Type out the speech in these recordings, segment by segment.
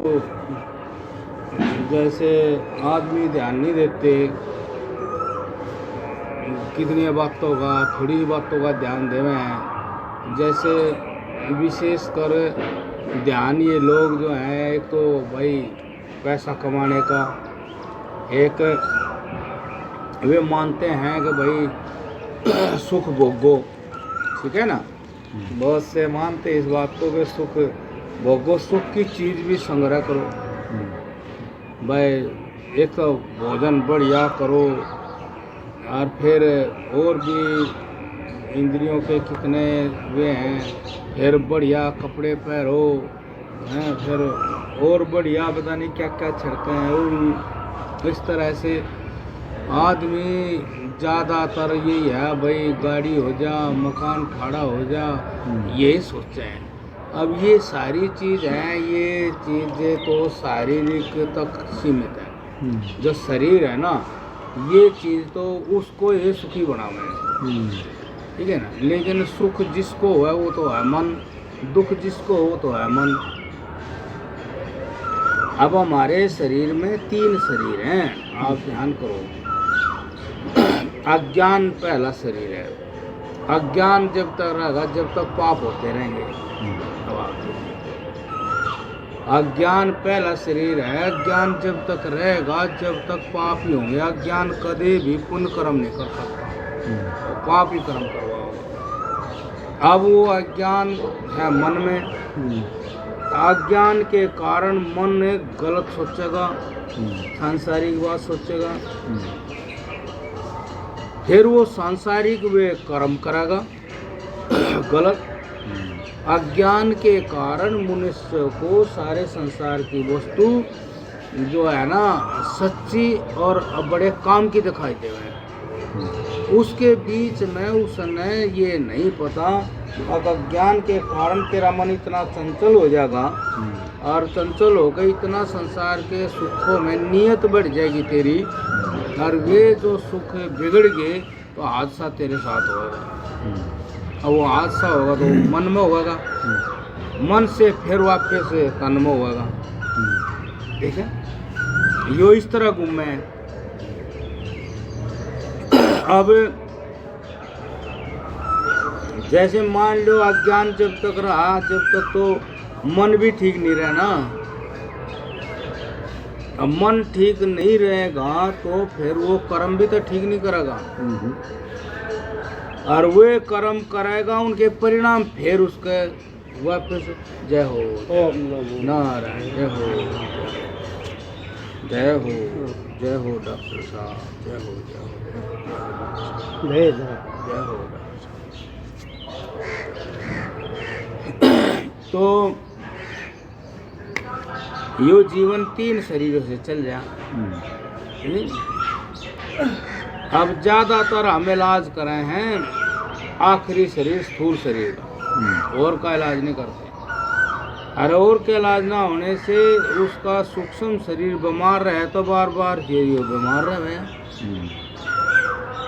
तो जैसे आदमी ध्यान नहीं देते, कितनी बातों का थोड़ी बातों का ध्यान देवे हैं। जैसे विशेषकर ध्यान ये लोग जो हैं, एक तो भाई पैसा कमाने का, एक वे मानते हैं कि भाई सुख भोगो, ठीक है ना। बहुत से मानते इस बात को कि सुख भोगो, सुख की चीज़ भी संग्रह करो भाई। एक तो भोजन बढ़िया करो, और फिर और भी इंद्रियों के कितने वे हैं, फिर बढ़िया कपड़े पहनो हैं, फिर और बढ़िया पता नहीं क्या क्या छिड़के हैं। और इस तरह से आदमी ज़्यादातर यही है भाई, गाड़ी हो जा, मकान ठाड़ा हो जा, यही सोचते हैं। अब ये सारी चीज़ है, ये चीज़ें तो शारीरिक तक सीमित है। जो शरीर है ना, ये चीज़ तो उसको ये सुखी बनावे, ठीक है ना। लेकिन सुख जिसको है वो तो है मन, दुख जिसको हो तो है मन। अब हमारे शरीर में 3 शरीर हैं, आप ध्यान करो। अज्ञान पहला शरीर है। अज्ञान जब तक रहेगा, जब तक पाप होते रहेंगे। अज्ञान पहला शरीर है। अज्ञान जब तक रहेगा, जब तक पाप ही होंगे। अज्ञान कभी भी पुण्य कर्म नहीं कर सकता, तो पाप ही कर्म करवाओगे। अब वो अज्ञान है मन में। अज्ञान के कारण मन गलत सोचेगा, सांसारिक बात सोचेगा, फिर वो सांसारिक वे कर्म करेगा गलत। अज्ञान के कारण मनुष्य को सारे संसार की वस्तु जो है ना, सच्ची और बड़े काम की दिखाई देवे। उसके बीच में उसने ये नहीं पता, अज्ञान के कारण तेरा मन इतना चंचल हो जाएगा, और चंचल होकर इतना संसार के सुखों में नियत बढ़ जाएगी तेरी, और वे जो सुख बिगड़ गए तो हादसा तेरे साथ होगा। अब वो हादसा होगा तो मन में होगा, मन से फिर वापस तन में होगा, ठीक है। यो इस तरह घूमे है। अब जैसे मान लो अज्ञान जब तक रहा, जब तक तो मन भी ठीक नहीं रहा ना। अब मन ठीक नहीं रहेगा तो फिर वो कर्म भी तो ठीक नहीं करेगा, और वे कर्म करेगा, उनके परिणाम फिर उसके वापस जय हो नारायण, जय हो जय हो जय हो डॉक्टर साहब, जय हो जय हो जय हो डॉक्टर साहब। तो यो जीवन 3 शरीरों से चल जा। अब ज़्यादातर हम इलाज कराए हैं आखिरी शरीर, स्थूल शरीर का, और का इलाज नहीं करते। अरे और का इलाज ना होने से उसका सूक्ष्म शरीर बीमार रहे तो बार बार ये बीमार रहे।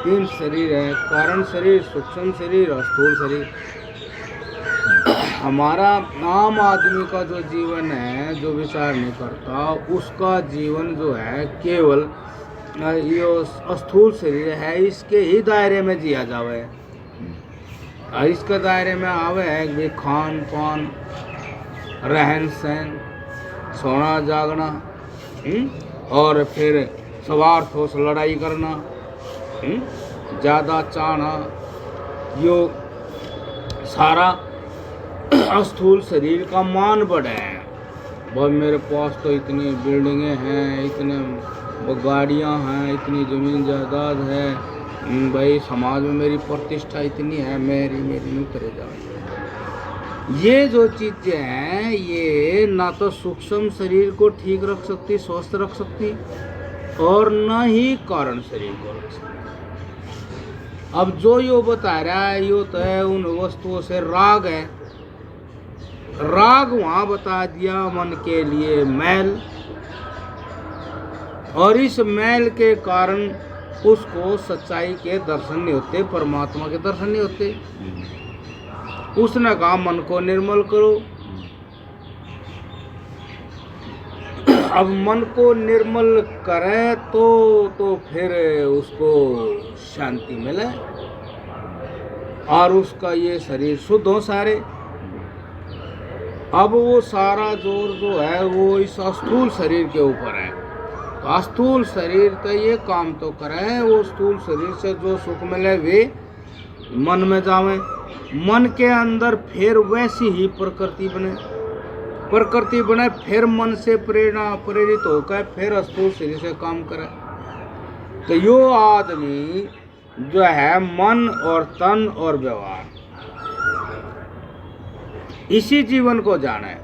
3 शरीर है, कारण शरीर, सूक्ष्म शरीर और स्थूल शरीर। हमारा आम आदमी का जो जीवन है, जो विचार नहीं करता, उसका जीवन जो है केवल ये स्थूल शरीर है, इसके ही दायरे में जिया जावे। और इसके दायरे में आवे है कि खान पान, रहन सहन, सोना जागना, और फिर स्वार्थों से लड़ाई करना, ज़्यादा चाहना, यो सारा स्थूल शरीर का मान बढ़े है। भाई मेरे पास तो इतनी बिल्डिंगें हैं, इतने गाड़ियां हैं, इतनी ज़मीन जायदाद है, भाई समाज में मेरी प्रतिष्ठा इतनी है, मेरी नहीं करे जाए। ये जो चीज़ें हैं, ये ना तो सूक्ष्म शरीर को ठीक रख सकती, स्वस्थ रख सकती, और न ही कारण शरीर को रख सकती। अब जो यो बता रहा है, यो तो है उन वस्तुओं से राग है। राग वहाँ बता दिया मन के लिए मैल, और इस मैल के कारण उसको सच्चाई के दर्शन नहीं होते, परमात्मा के दर्शन नहीं होते। उसने कहा मन को निर्मल करो, अब मन को निर्मल करे तो फिर उसको शांति मिले और उसका ये शरीर शुद्ध हो सारे। अब वो सारा जोर जो है वो इस स्थूल शरीर के ऊपर है। तो स्थूल शरीर तो ये काम तो करे, वो स्थूल शरीर से जो सुख मिले वे मन में जावे, मन के अंदर फिर वैसी ही प्रकृति बने, फिर मन से प्रेरित होकर फिर स्थूल शरीर से काम करे। तो यो आदमी जो है मन और तन और व्यवहार इसी जीवन को जाने,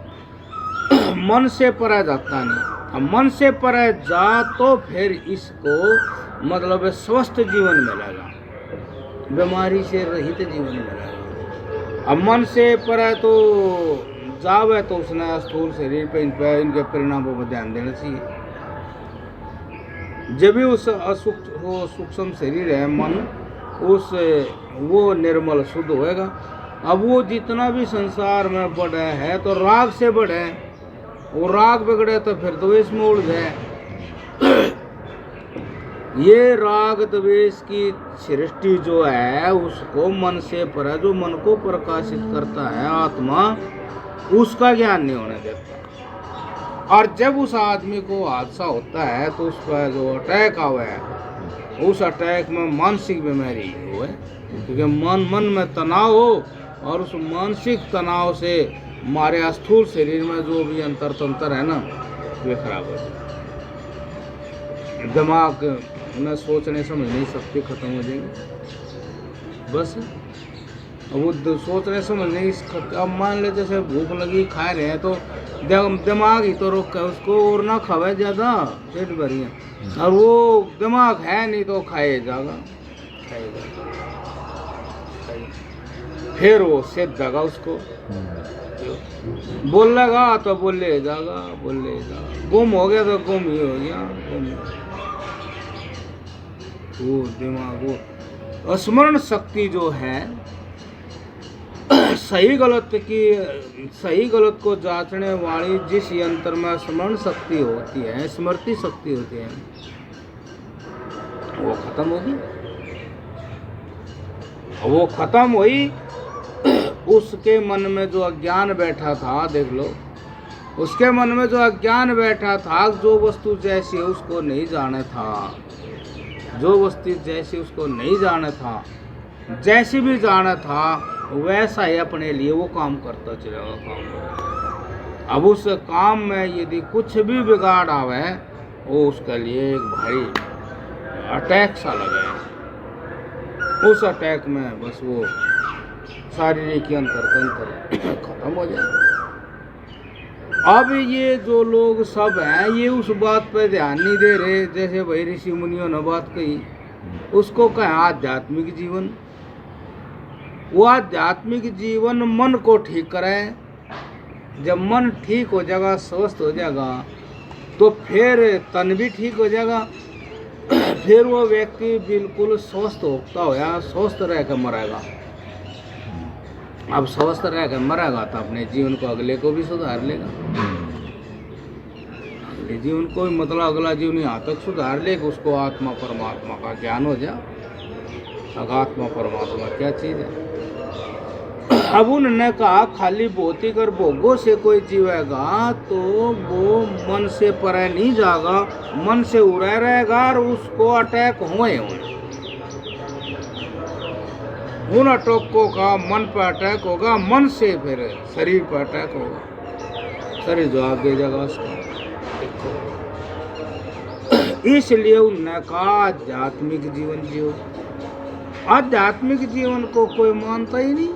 मन से परे जाता नहीं। अब मन से परे जा तो फिर इसको मतलब स्वस्थ जीवन मिलेगा, बीमारी से रहित जीवन मिलेगा। अब मन से परे तो जावे तो उसने स्थूल शरीर पे इनके परिणामों पर ध्यान देना चाहिए। जब भी उस सूक्ष्म शरीर है मन वो निर्मल शुद्ध होएगा। अब वो जितना भी संसार में बढ़े है तो राग से बढ़े, वो राग बिगड़े तो फिर द्वेष में उड़ जाए। ये राग द्वेष की सृष्टि जो है उसको मन से परे, जो मन को प्रकाशित करता है आत्मा, उसका ज्ञान नहीं होने देता। और जब उस आदमी को हादसा होता है तो उसका जो अटैक आवे है, उस अटैक में मानसिक बीमारी हो है, क्योंकि मन में तनाव हो और उस मानसिक तनाव से हमारे स्थूल शरीर में जो भी अंतर तंत्र है ना वे खराब हो जाए। दिमाग में सोचने समझने की शक्ति खत्म हो जाएगी बस। वो सोचने समझने की, अब मान ले जैसे भूख लगी खा रहे हैं तो दिमाग ही तो रोक है उसको, और ना खावे ज़्यादा पेट भरिए, और वो दिमाग है नहीं तो खाए जाएगा। फिर वो सेध जाएगा उसको, बोलेगा तो बोले जाएगा, गुम हो गया तो गुम ही हो गया, वो दिमाग वो स्मरण शक्ति जो है सही गलत को जांचने वाली जिस यंत्र में स्मरण शक्ति होती है, स्मृति शक्ति होती है, वो खत्म होगी। वो खत्म हुई, उसके मन में जो अज्ञान बैठा था, देख लो, उसके मन में जो अज्ञान बैठा था, जो वस्तु जैसी उसको नहीं जाना था, जो वस्तु जैसी उसको नहीं जाना था, जैसी भी जाना था वैसा ही अपने लिए वो काम करता चलेगा काम। अब उस काम में यदि कुछ भी बिगाड़ आवे, वो उसके लिए एक भारी अटैक सा लगे। उस अटैक में बस वो शारीरिक अंतर तंत्र खत्म हो जाए। अब ये जो लोग सब हैं ये उस बात पर ध्यान नहीं दे रहे, जैसे भाई ऋषि मुनियों ने बात कही, उसको कहें आध्यात्मिक जीवन। वो आध्यात्मिक जीवन मन को ठीक करे। जब मन ठीक हो जाएगा, स्वस्थ हो जाएगा, तो फिर तन भी ठीक हो जाएगा। फिर वो व्यक्ति बिल्कुल स्वस्थ होता होया स्वस्थ रह कर मरेगा। अब स्वस्थ रह कर मरेगा तो अपने जीवन को अगले को भी सुधार लेगा, अगले जीवन को भी, मतलब अगला जीवन यहाँ तक सुधार लेगा उसको आत्मा परमात्मा का ज्ञान हो जाए। आत्मा परमात्मा क्या चीज़ है। अब उन्होंने कहा खाली भौतिक और भोगों से कोई जीवेगा तो वो मन से परे नहीं जाएगा, मन से उड़े रहेगा और उसको अटैक हुए उन अटैकों का मन पर अटैक होगा, मन से फिर शरीर पर अटैक होगा, शरीर जवाब दे जाएगा उसका। इसलिए उन्होंने कहा आध्यात्मिक जीवन जियो। आध्यात्मिक जीवन को कोई मानता ही नहीं।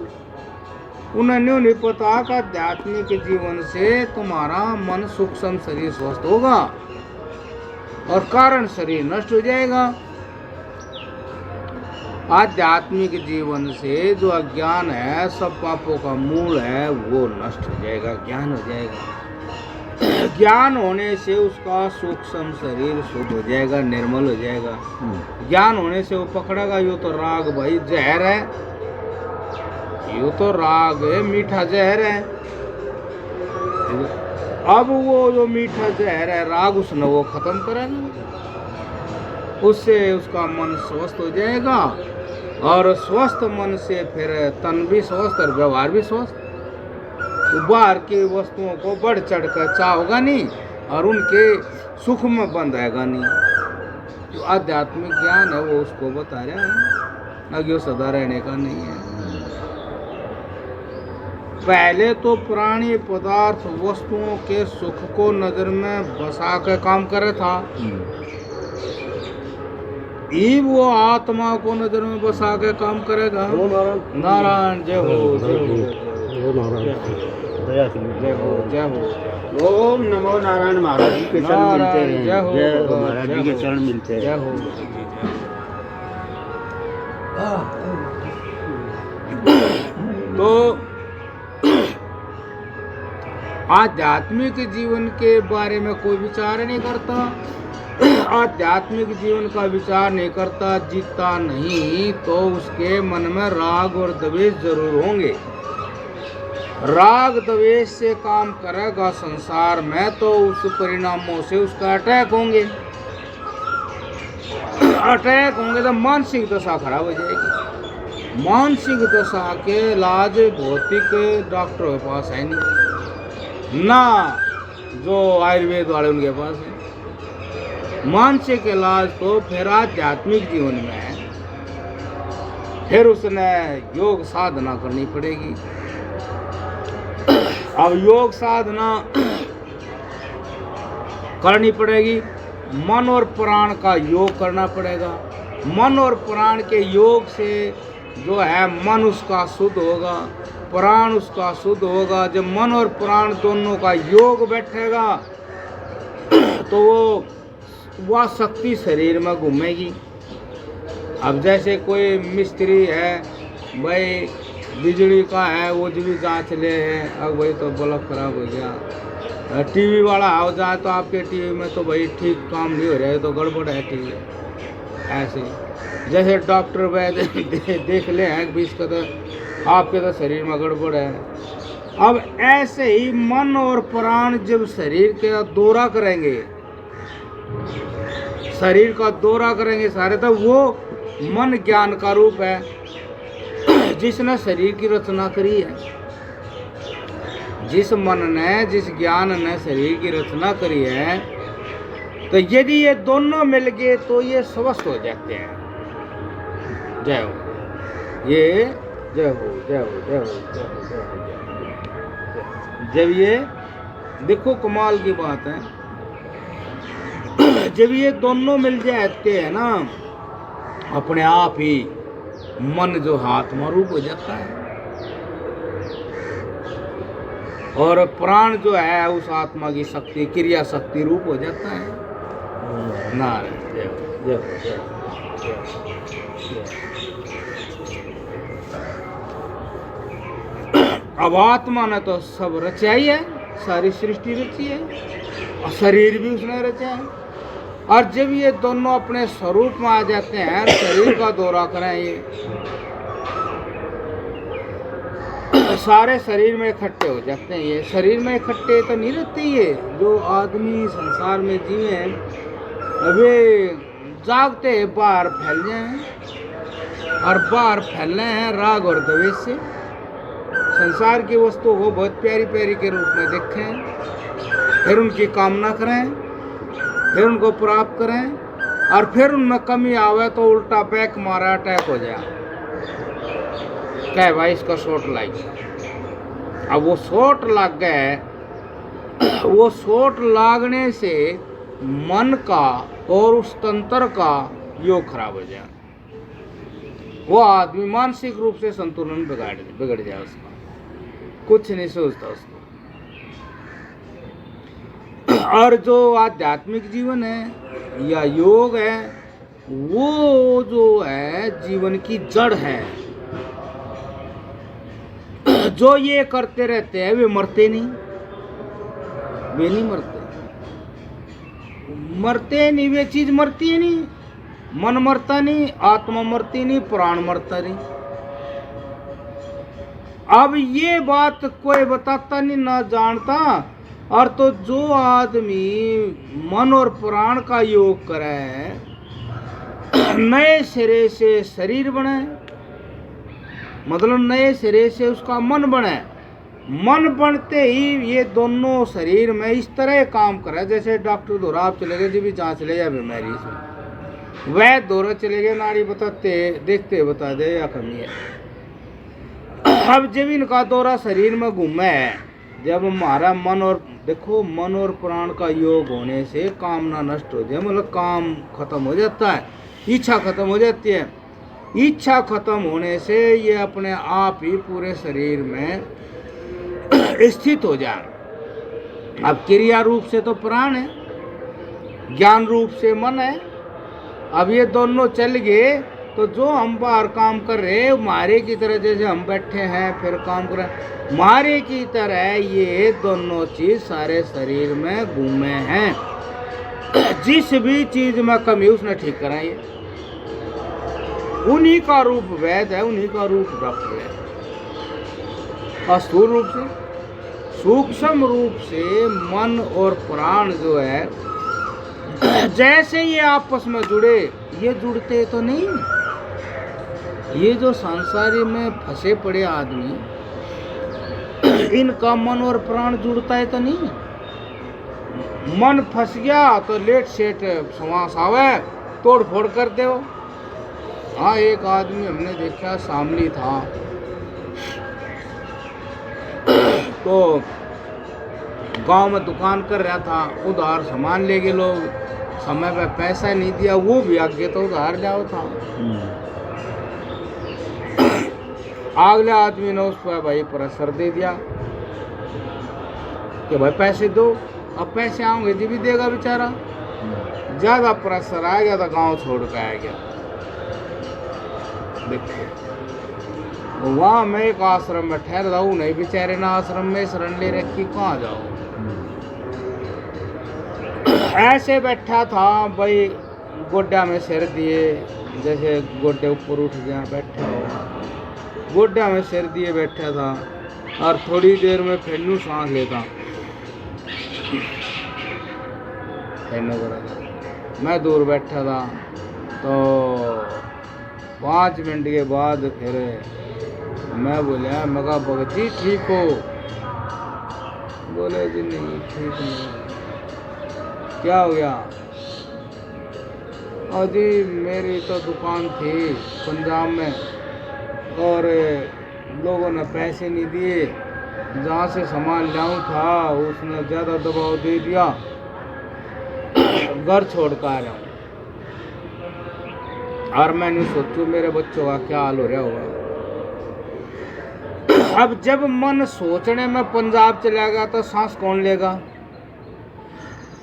उन्हें नहीं पता कि आध्यात्मिक जीवन से तुम्हारा मन सूक्ष्म शरीर स्वस्थ होगा और कारण शरीर नष्ट हो जाएगा। आध्यात्मिक जीवन से जो अज्ञान है, सब पापों का मूल है, वो नष्ट हो जाएगा, ज्ञान हो जाएगा। ज्ञान होने से उसका सूक्ष्म शरीर शुद्ध हो जाएगा, निर्मल हो जाएगा। ज्ञान होने से वो पकड़ेगा, यो तो राग भाई जहर है, यो तो राग है, मीठा जहर है। अब वो जो मीठा जहर है राग उसने वो खत्म करेगा, उससे उसका मन स्वस्थ हो जाएगा और स्वस्थ मन से फिर तन भी स्वस्थ और व्यवहार भी स्वस्थ। बाहर की वस्तुओं को बढ़ चढ़ कर चाहोगा नहीं और उनके सुख में बंध रहेगा नहीं। जो आध्यात्मिक ज्ञान है वो उसको बता रहा है, ना कि वो सदा रहने का नहीं है। पहले तो प्राणी पदार्थ वस्तुओं के सुख को नजर में बसा कर काम कर रहा था, ये वो आत्मा को नजर में बसा के काम करेगा। नारायण जय हो, जय हो, जय हो। ओम नमो नारायण। महाराज जी के चरण मिलते हैं, जय हो, जय हो, महाराज जी के चरण मिलते हैं। जय हो। तो आध्यात्मिक जीवन के बारे में कोई विचार नहीं करता, आध्यात्मिक जीवन का विचार नहीं करता, जीता नहीं तो उसके मन में राग और द्वेष जरूर होंगे। राग द्वेष से काम करेगा संसार में तो उस परिणामों से उसका अटैक होंगे, अटैक होंगे तो मानसिक दशा खराब हो जाएगी। मानसिक दशा के इलाज भौतिक डॉक्टरों के पास है नहीं, ना जो आयुर्वेद वाले उनके पास है। मानसिक इलाज तो फिर आध्यात्मिक जीवन में है, फिर उसने योग साधना करनी पड़ेगी। अब योग साधना करनी पड़ेगी, मन और प्राण का योग करना पड़ेगा। मन और प्राण के योग से जो है मन उसका शुद्ध होगा, प्राण उसका शुद्ध होगा। जब मन और प्राण दोनों का योग बैठेगा तो वह शक्ति शरीर में घूमेगी। अब जैसे कोई मिस्त्री है भाई, बिजली का है, वो जो भी जांच ले है, अब भाई तो बल्ब खराब हो गया। टीवी वाला हो जाए तो आपके टीवी में तो भाई ठीक काम नहीं हो रहा है, तो गड़बड़ है टीवी। ऐसे जैसे डॉक्टर वैद्य देख ले हैं बीस का, तो आपके तो शरीर में गड़बड़ है। अब ऐसे ही मन और प्राण जब शरीर का दौरा करेंगे, शरीर का दौरा करेंगे सारे, तो वो मन ज्ञान का रूप है जिसने शरीर की रचना करी है। जिस मन ने, जिस ज्ञान ने शरीर की रचना करी है, तो यदि ये दोनों मिल गए तो ये स्वस्थ हो जाते हैं। जय हो, ये जय हो, जय हो, जय हो, जय हो, जय हो, जय हो। जब ये देखो कमाल की बात है, जब ये दोनों मिल जाते हैं ना, अपने आप ही मन जो आत्मा रूप हो जाता है और प्राण जो है उस आत्मा की शक्ति, क्रिया शक्ति रूप हो जाता है। नारायण जय हो, जय हो, जय हो। अब आत्मा ने तो सब रचा ही है, सारी सृष्टि रची है और शरीर भी उसने रचा है। और जब ये दोनों अपने स्वरूप में आ जाते हैं, शरीर का दौरा करें, ये सारे शरीर में इकट्ठे हो जाते हैं। ये शरीर में इकट्ठे तो नहीं रहते, ये जो आदमी संसार में जिए हैं अबे जागते बाहर फैल जाए और बाहर फैलने हैं राग और द्वेष से। संसार की वस्तुओं को बहुत प्यारी प्यारी के रूप में देखें, फिर उनकी कामना करें, फिर उनको प्राप्त करें और फिर उनमें कमी आवे तो उल्टा बैक मारा अटैक हो जाए, क्या भाई इसका शॉट लाइक। अब वो शॉट लग गए, वो शॉट लागने से मन का और उस तंत्र का योग खराब हो जाए, वो आदमी मानसिक रूप से संतुलन बिगड़ जाए, उसका कुछ नहीं सोचता उसको। और जो आध्यात्मिक जीवन है या योग है, वो जो है जीवन की जड़ है। जो ये करते रहते हैं वे मरते नहीं, वे नहीं मरते, मरते नहीं, वे चीज मरती है नहीं। मन मरता नहीं, आत्मा मरती नहीं, प्राण मरता नहीं। अब ये बात कोई बताता नहीं, ना जानता, और तो जो आदमी मन और प्राण का योग करे, नए सिरे से शरीर बने, मतलब नए सिरे से उसका मन बने, मन बनते ही ये दोनों शरीर में इस तरह काम करे जैसे डॉक्टर दौरा आप चले गए जब भी जांच ले जाए बीमारी से, वह दौरा चले गए नाड़ी बताते देखते बता दे या कमी है। अब जब इनका दौरा शरीर में घूमे है, जब हमारा मन और देखो मन और प्राण का योग होने से कामना नष्ट हो जाए, मतलब काम खत्म हो जाता है, इच्छा खत्म हो जाती है। इच्छा खत्म होने से ये अपने आप ही पूरे शरीर में स्थित हो जाए। अब क्रिया रूप से तो प्राण है, ज्ञान रूप से मन है। अब ये दोनों चल गए तो जो हम बाहर काम कर रहे हैं मारे की तरह, जैसे हम बैठे हैं फिर काम कर रहे हैं मारे की तरह, ये दोनों चीज सारे शरीर में घूमे हैं। जिस भी चीज में कमी उसने ठीक कराई, उन्हीं का रूप वैद है, उन्हीं का रूप डॉक्टर है। स्थूल रूप से सूक्ष्म रूप से मन और प्राण जो है जैसे ये आपस में जुड़े, ये जुड़ते तो नहीं। ये जो संसारी में फंसे पड़े आदमी, इनका मन और प्राण जुड़ता है तो नहीं। मन फंस गया तो लेट सेट समास आवे, तोड़ फोड़ कर दे। हाँ, एक आदमी हमने देखा शामली था, तो गांव में दुकान कर रहा था, उधार सामान ले गए लोग, समय पे पैसा नहीं दिया, वो भी आगे तो उधार जाओ था। अगले आदमी ने उस पर भाई प्रेशर दे दिया कि भाई पैसे दो, अब पैसे आओगे जी भी देगा बेचारा। ज्यादा प्रेशर आ गया तो गांव छोड़ के आ गया। देखो वहां मैं एक आश्रम में ठहर रहा हूँ, नहीं बेचारे ना आश्रम में शरण ले रखी, कहाँ जाओ। ऐसे बैठा था भाई, गोड्डा में सिर दिए, जैसे गोड्डे ऊपर उठ गया बैठा हो, गोड्डा में सिर दिए बैठा था, और थोड़ी देर में फिर यूं सांस लेता। मैं दूर बैठा था, तो 5 मिनट के बाद फिर मैं बोला, मैं कहा भगत जी ठीक हो? बोले जी नहीं ठीक नहीं। क्या हो गया? और जी मेरी तो दुकान थी पंजाब में, और लोगों ने पैसे नहीं दिए, जहाँ से सामान लाऊं था उसने ज़्यादा दबाव दे दिया, घर छोड़ कर आ रहा हूँ। और मैंने सोचू मेरे बच्चों का क्या हाल हो रहा होगा। अब जब मन सोचने में पंजाब चला गया तो सांस कौन लेगा?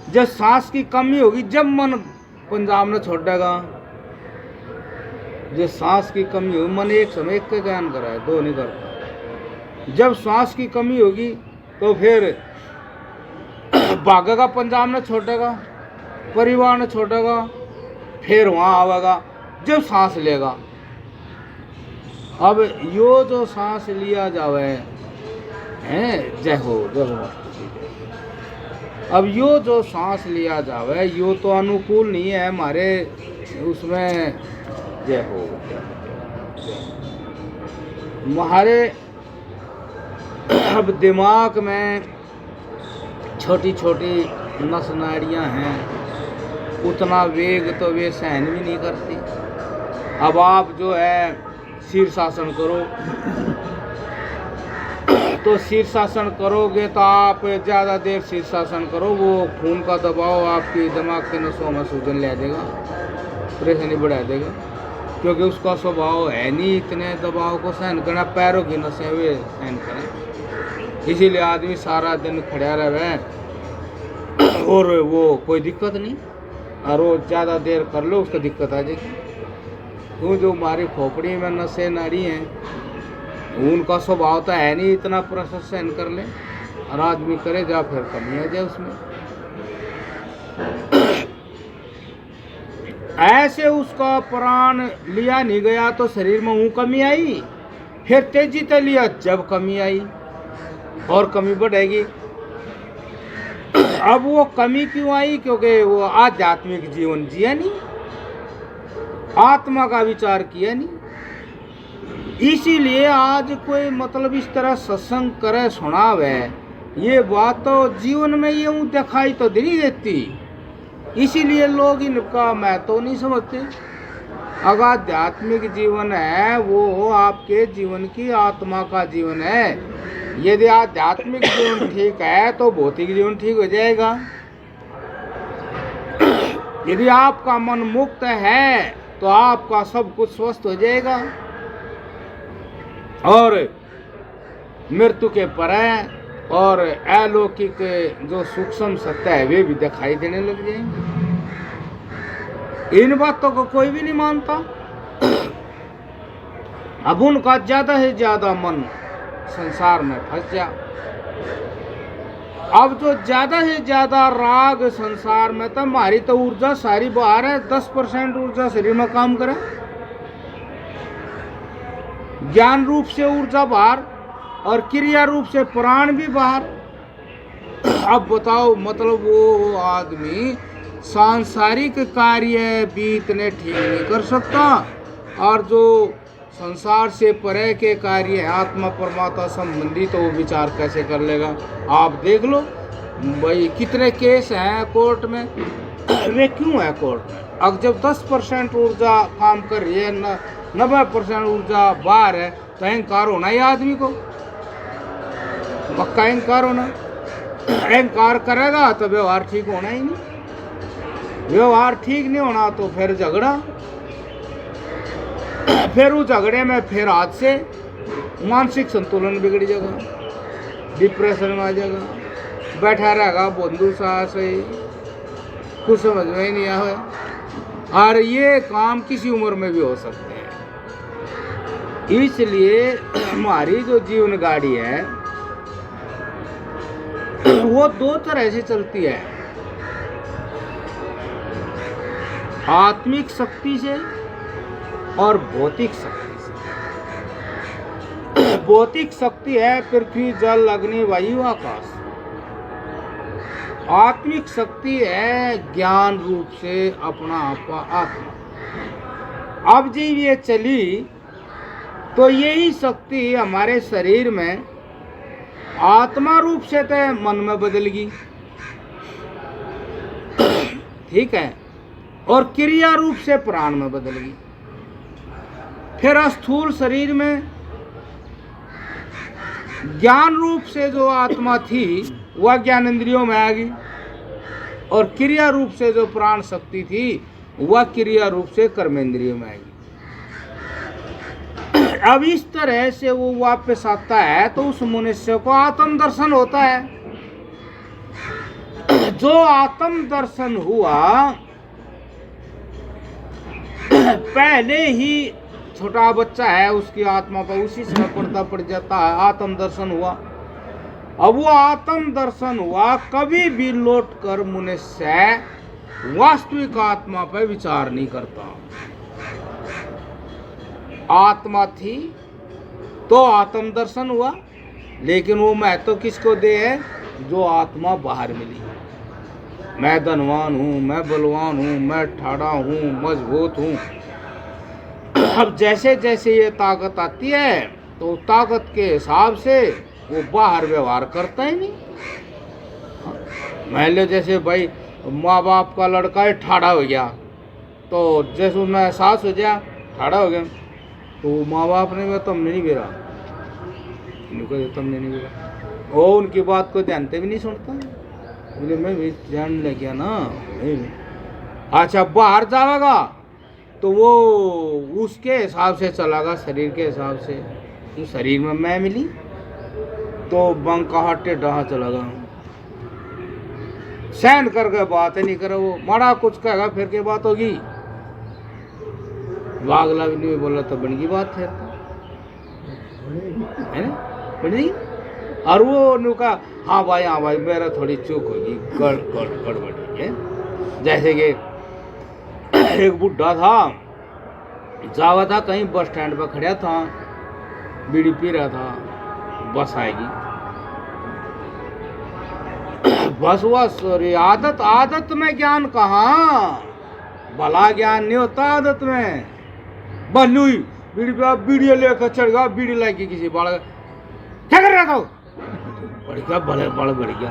जब सांस की कमी होगी, जब मन पंजाब में छोड़ेगा, जब सांस की कमी होगी, मन एक समय एक का ज्ञान करा है, दो नहीं करता। जब सांस की कमी होगी तो फिर भागेगा, पंजाब में छोड़ेगा, परिवार ने छोड़ेगा, फिर वहाँ आवेगा जब सांस लेगा। अब यो जो सांस लिया जावे है, जय हो जय हो। अब यो जो सांस लिया जावे यो तो अनुकूल नहीं है हमारे उसमें, जय हो। हमारे अब दिमाग में छोटी छोटी नस नाड़ियाँ हैं, उतना वेग तो वे सहन भी नहीं करती। अब आप जो है शीर्षासन करो, तो शीर्षासन करोगे तो आप ज़्यादा देर शीर्षासन करो, वो खून का दबाव आपकी दिमाग के नसों में सूजन ले देगा, परेशानी बढ़ा देगा, क्योंकि उसका स्वभाव है नहीं इतने दबाव को सहन करना, पैरों की नसें वे सहन करें। इसीलिए आदमी सारा दिन खड़ा रहे और वो कोई दिक्कत नहीं, और वो ज़्यादा देर कर लो उसको दिक्कत आ जाएगी। क्यों? जो हमारी खोपड़ी में नसें नाड़ी हैं उनका स्वभाव तो है नहीं इतना प्रेशर सहन कर ले, और आदमी करे जा फिर कमी आ जाए उसमें। ऐसे उसका प्राण लिया नहीं गया तो शरीर में ऊँ कमी आई, फिर तेजी से लिया जब कमी आई और कमी बढ़ेगी। अब वो कमी क्यों आई? क्योंकि वो आध्यात्मिक जीवन जिया नहीं, आत्मा का विचार किया नहीं। इसीलिए आज कोई मतलब इस तरह सत्संग करे सुनावे, ये बात तो जीवन में ये दिखाई तो नहीं देती। इसीलिए लोग इनका महत्व नहीं समझते। अगर आध्यात्मिक जीवन है वो आपके जीवन की आत्मा का जीवन है। यदि आध्यात्मिक जीवन ठीक है तो भौतिक जीवन ठीक हो जाएगा। यदि आपका मन मुक्त है तो आपका सब कुछ स्वस्थ हो जाएगा और मृत्यु के परे और अलौकिक जो सूक्ष्म सत्य है वे भी दिखाई देने लग जाएंगे। इन बातों को कोई भी नहीं मानता। अब उनका ज्यादा से ज्यादा मन संसार में फंस जा। अब जो ज्यादा से ज्यादा राग संसार में, तो हमारी तो ऊर्जा सारी बाहर है। 10% ऊर्जा शरीर में काम करे, ज्ञान रूप से ऊर्जा बाहर और क्रिया रूप से प्राण भी बाहर। अब बताओ, मतलब वो आदमी सांसारिक कार्य भी इतने ठीक नहीं कर सकता और जो संसार से परे के कार्य है आत्मा परमात्मा संबंधी तो वो विचार कैसे कर लेगा? आप देख लो भाई, कितने केस हैं कोर्ट में। वे क्यों है कोर्ट में? अब जब 10% ऊर्जा काम कर रही है, 90% ऊर्जा बाहर है, तो अहंकार होना ही आदमी को, पक्का अहंकार होना। अहंकार करेगा तो व्यवहार ठीक होना ही नहीं। व्यवहार ठीक नहीं होना तो फिर झगड़ा, फिर उस झगड़े में फिर हाथ से मानसिक संतुलन बिगड़ जाएगा, डिप्रेशन में आ जाएगा, बैठा रहेगा बंधु सास से, कुछ समझ में ही नहीं आए। और ये काम किसी उम्र में भी हो सकते हैं। इसलिए हमारी जो जीवन गाड़ी है वो दो तरह से चलती है, आत्मिक शक्ति से और भौतिक शक्ति से। भौतिक शक्ति है पृथ्वी जल अग्नि वायु आकाश। आत्मिक शक्ति है ज्ञान रूप से अपना आपा आत्मा। अब जब ये चली तो यही शक्ति हमारे शरीर में आत्मा रूप से तो मन में बदल गई, ठीक है, और क्रिया रूप से प्राण में बदल गई। फिर स्थूल शरीर में ज्ञान रूप से जो आत्मा थी वह ज्ञान इंद्रियों में आ गई और क्रिया रूप से जो प्राण शक्ति थी वह क्रिया रूप से कर्मेंद्रियों में आ गई। अब इस तरह से वो वापस आता है तो उस मनुष्य को आत्म दर्शन होता है। जो आत्म दर्शन हुआ, पहले ही छोटा बच्चा है उसकी आत्मा पर उसी समय पर्दा पड़ जाता है, आत्म दर्शन हुआ। अब वो आत्म दर्शन हुआ, कभी भी लौट कर मनुष्य वास्तविक आत्मा पर विचार नहीं करता। आत्मा थी तो आत्म दर्शन हुआ, लेकिन वो महत्व किसको दे है? जो आत्मा बाहर मिली। मैं धनवान हूँ, मैं बलवान हूँ, मैं ठाड़ा हूँ, मजबूत हूँ। अब जैसे जैसे ये ताकत आती है तो ताकत के हिसाब से वो बाहर व्यवहार करता ही नहीं। मान लो जैसे भाई माँ बाप का लड़का है ठाड़ा हो गया, तो जैसे उसमें एहसास हो गया ठाड़ा हो गया, तो माँ बाप ने तुमने नहीं गिरा, तुमने नहीं गिरा, वो उनकी बात को ध्यान से भी नहीं सुनता। बोले मैं भी जान लग गया ना। अच्छा बाहर जाएगा तो वो उसके हिसाब से चलागा, शरीर के हिसाब से। तो शरीर में मैं मिली तो बंका हटे डहा चलागा, सहन करके बात नहीं करे। वो माड़ा कुछ कहेगा फिर के बात होगी, वागला भी नहीं बोला तो बन गई बात है ना, बन गई। और वो नुका हाँ भाई मेरा थोड़ी चूक होगी, गड़बड़ी है। जैसे कि एक बुढ़ा था, जावा था कहीं बस स्टैंड पर खड़ा था, बीड़ी पी रहा था, बस आएगी। बस हुआ सॉरी आदत, आदत में ज्ञान कहाँ, भला ज्ञान नहीं होता आदत में। बल्लू बीड़ी पे बीड़ी लेकर चढ़ गया, बीड़ी लाके किसी बाढ़ क्या कर रहा था, बढ़ गया बड़े बड़ बढ़ गया,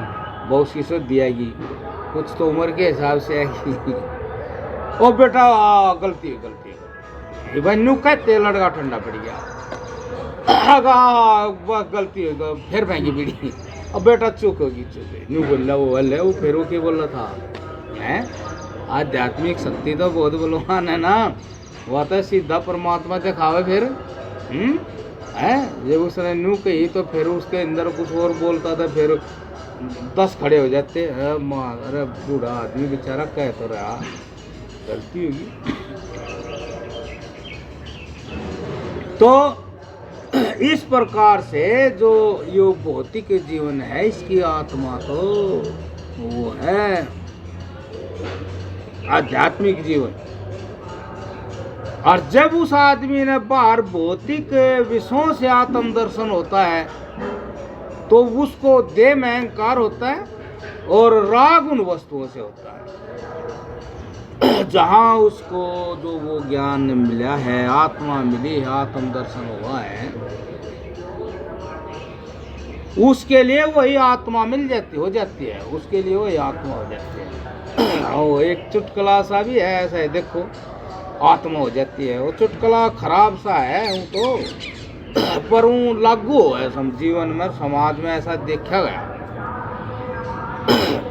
बहुत सी सो दियागी, कुछ तो उम्र के हिसाब से आएगी। ओ बेटा गलती है गलती है, ये भाई नू कहते लड़का ठंडा पड़ गया, गलती है फिर फेंकी बीड़ी। अब बेटा चुप होगी चुप, न्यू बोल रहा वो वाले वो फिर वो क्या बोल रहा था हैं। आध्यात्मिक शक्ति तो बहुत बलवान है ना, वह तो सीधा परमात्मा दिखावे फिर है। जब उसने न्यू कही तो फिर उसके अंदर कुछ और बोलता था, फिर 10 खड़े हो जाते। अरे बूढ़ा आदमी बेचारा कह तो रहा, गलती होगी। तो इस प्रकार से जो ये भौतिक जीवन है, इसकी आत्मा तो वो है आध्यात्मिक जीवन। और जब उस आदमी ने बाहर भौतिक विषयों से आत्म दर्शन होता है तो उसको देह में अहंकार होता है और राग उन वस्तुओं से होता है। जहाँ उसको जो वो ज्ञान मिला है, आत्मा मिली है, आत्म दर्शन हुआ है, उसके लिए वही आत्मा मिल जाती हो जाती है, उसके लिए वही आत्मा हो जाती है। और एक चुटकुला सा भी है ऐसा है, देखो आत्मा हो जाती है। वो चुटकुला खराब सा है वो तो, पर वो लागू है सम जीवन में, समाज में ऐसा देखा गया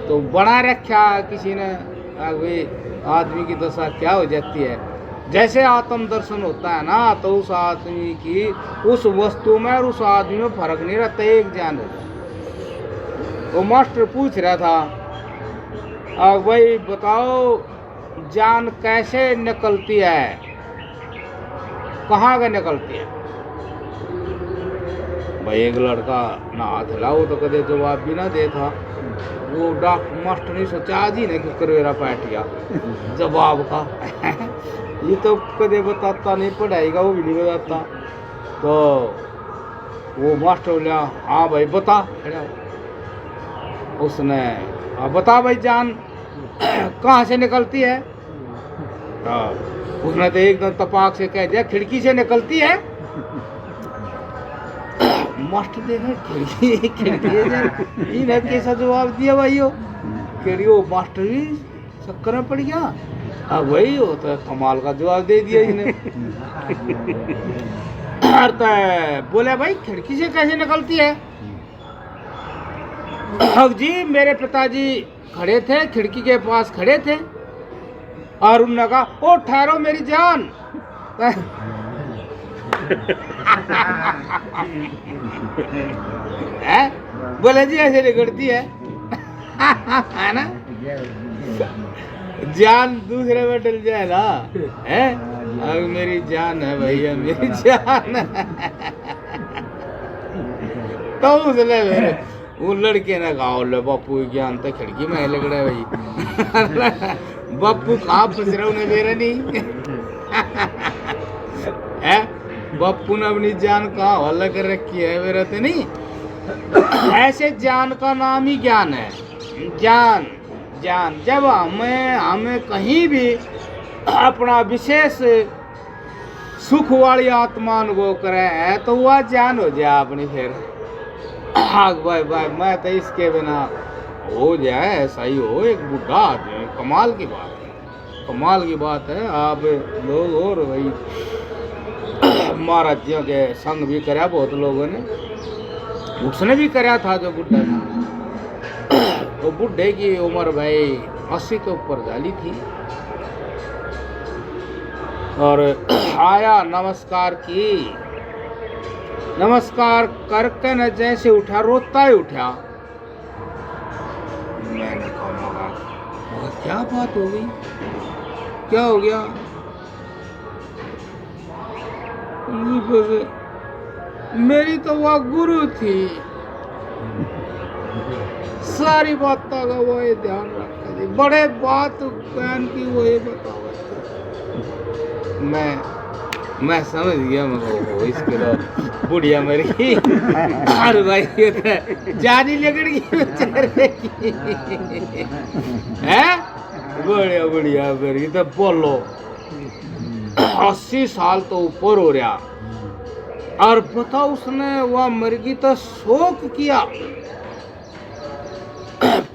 तो बना रखा किसी ने। भाई आदमी की दशा क्या हो जाती है, जैसे आत्म दर्शन होता है ना तो उस आदमी की उस वस्तु में और उस आदमी में फर्क नहीं रहता, एक जान होता। वो मास्टर पूछ रहा था, भाई बताओ जान कैसे निकलती है, कहाँ का निकलती है। भाई एक लड़का ना हाथ हिलाओ तो कदे जवाब भी ना दे था। वो डॉक्टर मास्टर ने सोचा आज ही ने कि करवेरा बैठ गया जवाब का। ये तो कदे बताता नहीं, पढ़ाई का वो भी नहीं बताता। तो वो मास्टर बोला हाँ भाई बता, उसने बता भाई जान कहाँ से निकलती है। उसने तो एकदम तपाक से कह दिया खिड़की से निकलती है। मास्टर देखे खिड़की खिड़की ने कैसा जवाब दिया भाई, हो खिड़की। वो मास्टर भी चक्कर में पड़ गया। अब वही हो तो कमाल का जवाब दे दिया इन्हें। बोले भाई खिड़की से कैसे निकलती है। अब जी मेरे पिताजी खड़े थे, खिड़की के पास खड़े थे और उन्होंने कहा ओ ठहरो मेरी जान। बोले जी ऐसे निकलती है है ना, जान दूसरे में डल जाए ना है। अब मेरी जान है भैया, मेरी जान है। तो उसने मेरे वो लड़के ने कहा ले बापू ज्ञान तो खिड़की में लग रहा है भाई। बापू कहाँ फंस रहा उन्हें मेरा नहीं है। बापू ने अपनी जान कहाँ हवाला कर रखी है, मेरा तो नहीं। ऐसे जान का नाम ही ज्ञान है। ज्ञान ज्ञान जब हमें कहीं भी अपना विशेष सुख वाली आत्मा अनुभव करे है तो वह ज्ञान हो जाए अपनी। फिर भाई मैं तो इसके बिना हो जाए ऐसा ही हो। एक बुढ़ा आदमी, कमाल की बात है, कमाल की बात है। आप लोग और वही महाराज जियों के संग भी कराया बहुत लोगों ने, उसने भी कराया था जो बुढ़ा था। तो बुढ़े की उम्र भाई 80 के ऊपर जाली थी और आया नमस्कार की, नमस्कार करके न जैसे उठा रोता ही उठा। मैंने कहा क्या बात हो गई, क्या हो गया। मेरी तो वह गुरु थी, सारी बातों का वो ध्यान रखा थी, बड़े बात बहन की वो बताओ। मैं समझ गया, मैं इसके लिए बुढ़िया मर गई। अरे भाई ये तो जानी लगड़ गई बेचारे की है। बढ़िया बढ़िया मर गई तो बोलो 80 साल तो ऊपर हो रहा। और बताओ उसने वह मर गई तो शोक किया।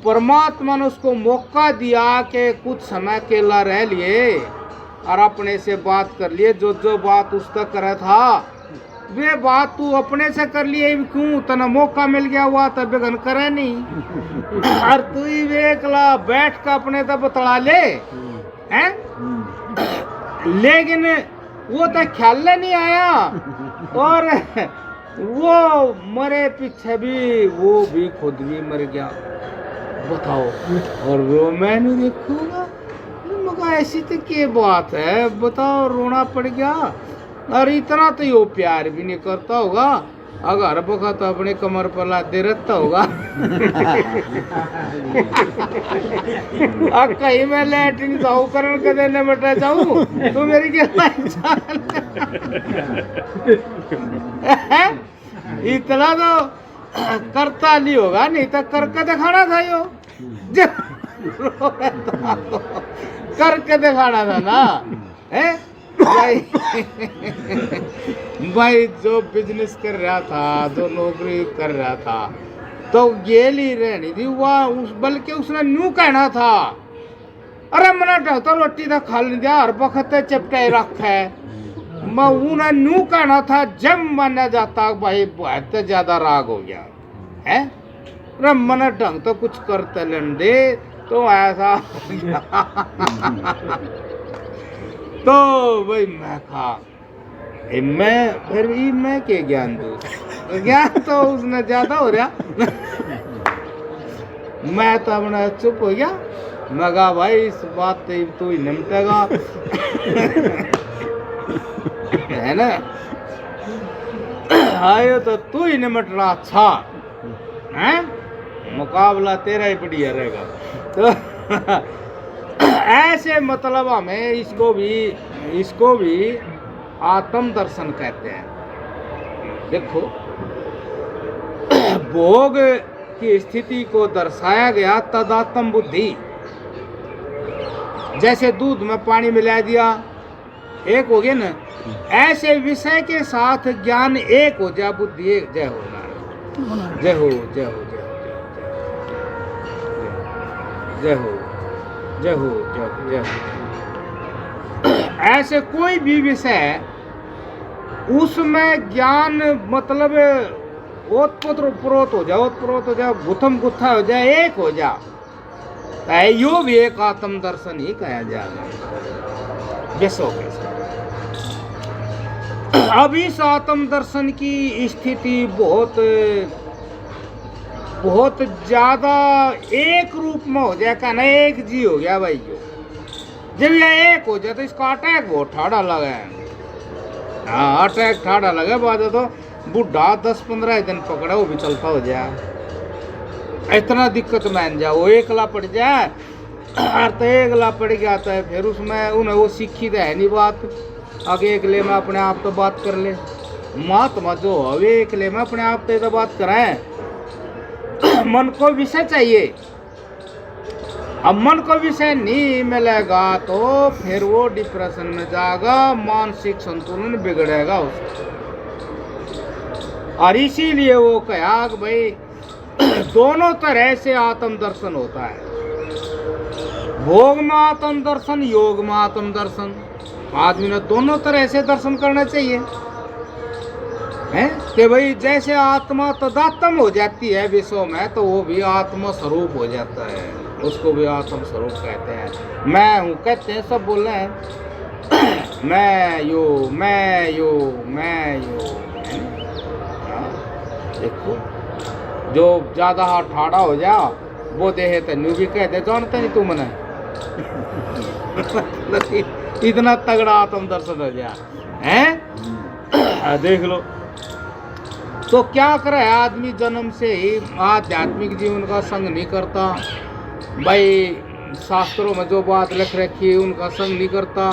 परमात्मा ने उसको मौका दिया कि कुछ समय अकेला रह लिए और अपने से बात कर लिए। जो जो बात उस तक करे था वे बात तू अपने से कर लिए। क्यों तना मौका मिल गया हुआ तब बेगन करे नहीं। और तू ही वेकला बैठ कर अपने तब बतला ले हैं। लेकिन वो तो ख्याल नहीं आया और वो मरे पीछे भी वो भी खुद भी मर गया। बताओ और वो मैं नहीं देखूंगा। मगर ऐसी तो क्या बात है बताओ। रोना पड़ गया। और इतना तो यो प्यार भी नहीं करता होगा। अगर बखा तो अपने कमर पर लादे रहता होगा। अब कहीं मैं लैट्रिन जाऊँ करण के देने बटा जाऊँ तो मेरी क्या इतना तो करता नहीं होगा। नहीं तो करके दिखाना था यो करके दिखाना था ना है भाई। भाई जो बिजनेस कर रहा था जो नौकरी कर रहा था तो गेल ही रहनी थी वह उस बल्कि उसने न्यू कहना था। अरे मना तो रोटी तो खा नहीं दिया हर वक्त चिपटाई रखा है। मैं उन्हें न्यू कहना था जब माना जाता भाई बहुत ज्यादा राग हो गया है। अरे मना ढंग तो कुछ करते लेन दे तो ऐसा हो गया। तो भाई मैं कहा मैं फिर भी मैं के ज्ञान दूँ ज्ञान तो उसने ज्यादा हो रहा। मैं तो अपना चुप हो गया। मैं कहा भाई इस बात से तू ही निपटेगा है ना। आयो तो तू ही निपट रहा अच्छा है। मुकाबला तेरा ही बढ़िया रहेगा। तो ऐसे मतलब हमें इसको भी आत्म दर्शन कहते हैं। देखो भोग की स्थिति को दर्शाया गया तदात्म बुद्धि। जैसे दूध में पानी मिला दिया एक हो गया ना। ऐसे विषय के साथ ज्ञान एक हो जा बुद्धि एक। जय हो नारायण जय हो जय हो जय हो जय हो जय हो जय हो। ऐसे कोई भी विषय उसमें ज्ञान मतलब ओतप्रोत हो जाए गुथम गुत्था हो जाए एक हो जा यो भी एक आत्म दर्शन ही कहा जाएगा। जैसो अब इस आत्म दर्शन की स्थिति बहुत ज्यादा एक रूप में हो जाए। कहना एक जी हो गया भाई। जब यह एक हो जाए तो इसका अटैक बहुत ठाड़ा लगा है। हाँ अटैक ठाड़ा लगे बाद तो बुढ़ा 10-15 दिन पकड़ा वो भी चलता हो जाए। इतना दिक्कत मान जाओ वो एकला पड़ जाए। तो एकला पड़ गया तो फिर उसमें उन्हें वो सीखी तो है नहीं बात। आगे एकले में अपने आप तो बात कर ले। महात्मा जो हवे एकले में अपने आप तो बात कराए। मन को विषय चाहिए। अब मन को विषय नहीं मिलेगा तो फिर वो डिप्रेशन में जाएगा। मानसिक संतुलन बिगड़ेगा उसका। और इसीलिए वो कहा कि भाई दोनों तरह से आत्म दर्शन होता है। भोग में आत्म दर्शन योग में आत्म दर्शन। आदमी ने दोनों तरह से दर्शन करना चाहिए है कि भाई जैसे आत्मा तदात्म हो जाती है विश्व में तो वो भी आत्मा स्वरूप हो जाता है। उसको भी आत्म स्वरूप कहते हैं। मैं हूँ कहते हैं सब बोल रहे हैं मैं यो मैं यो मैं यो। देखो जो ज्यादा हाथ ठाड़ा हो जा वो देहे तेनू भी कहते जानते नहीं तू मने। इतना तगड़ा आत्म दर्शन हो गया है। देख लो तो क्या करे आदमी जन्म से ही आध्यात्मिक जीवन का संग नहीं करता। भाई शास्त्रों में जो बात लिख रखी है उनका संग नहीं करता।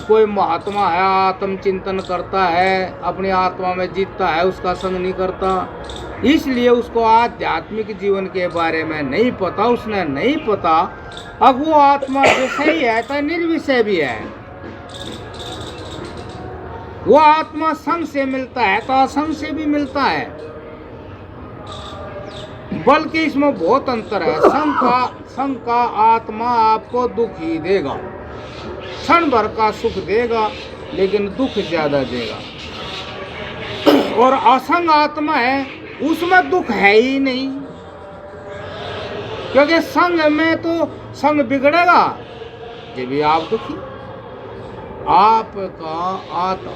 कोई महात्मा है, आत्म चिंतन करता है, अपनी आत्मा में जीतता है, उसका संग नहीं करता, इसलिए उसको आध्यात्मिक जीवन के बारे में नहीं पता, उसने नहीं पता। अब वो आत्मा जैसे ही है तो निर्विषय भी है, वो आत्मा संग से मिलता है तो असंग से भी मिलता है, बल्कि इसमें बहुत अंतर है। संग का आत्मा आपको दुख ही देगा, क्षण भर का सुख देगा लेकिन दुख ज्यादा देगा, और असंग आत्मा है उसमें दुख है ही नहीं, क्योंकि संग में तो संग बिगड़ेगा जब भी आप दुखी।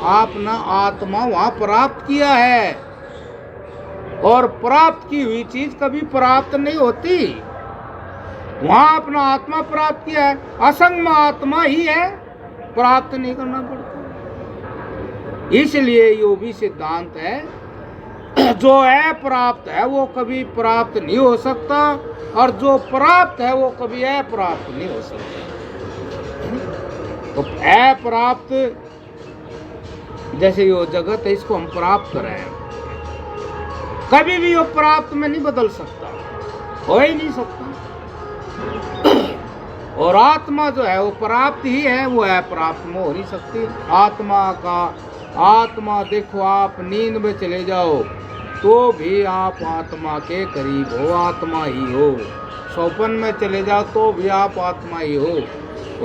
आपने आत्मा वहां प्राप्त किया है, और प्राप्त की हुई चीज कभी प्राप्त नहीं होती, वहां अपना आत्मा प्राप्त किया है, असंग में आत्मा ही है, प्राप्त नहीं करना पड़ता। इसलिए यो भी सिद्धांत है, जो है प्राप्त है वो कभी प्राप्त नहीं हो सकता, और जो प्राप्त है वो कभी अप्राप्त नहीं हो सकता। तो अप्राप्त जैसे यो जगत है, इसको हम प्राप्त कर रहे हैं, कभी भी वो प्राप्त में नहीं बदल सकता, हो ही नहीं सकता। और आत्मा जो है वो प्राप्त ही है, वो अप्राप्त में हो नहीं सकती। आत्मा देखो, आप नींद में चले जाओ तो भी आप आत्मा के करीब हो, आत्मा ही हो। स्वप्न में चले जाओ तो भी आप आत्मा ही हो,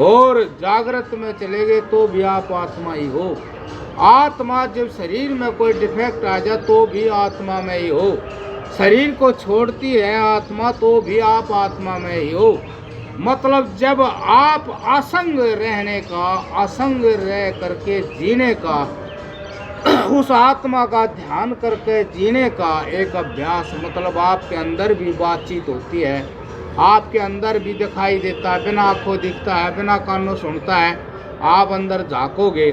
और जागृत में चले गए तो भी आप आत्मा ही हो। आत्मा जब शरीर में कोई डिफेक्ट आ जाए तो भी आत्मा में ही हो, शरीर को छोड़ती है आत्मा तो भी आप आत्मा में ही हो। मतलब जब आप असंग रहने का, असंग रह करके जीने का, उस आत्मा का ध्यान करके जीने का एक अभ्यास, मतलब आपके अंदर भी बातचीत होती है, आपके अंदर भी दिखाई देता है, बिना आंखों दिखता है, बिना कानों सुनता है। आप अंदर झांकोगे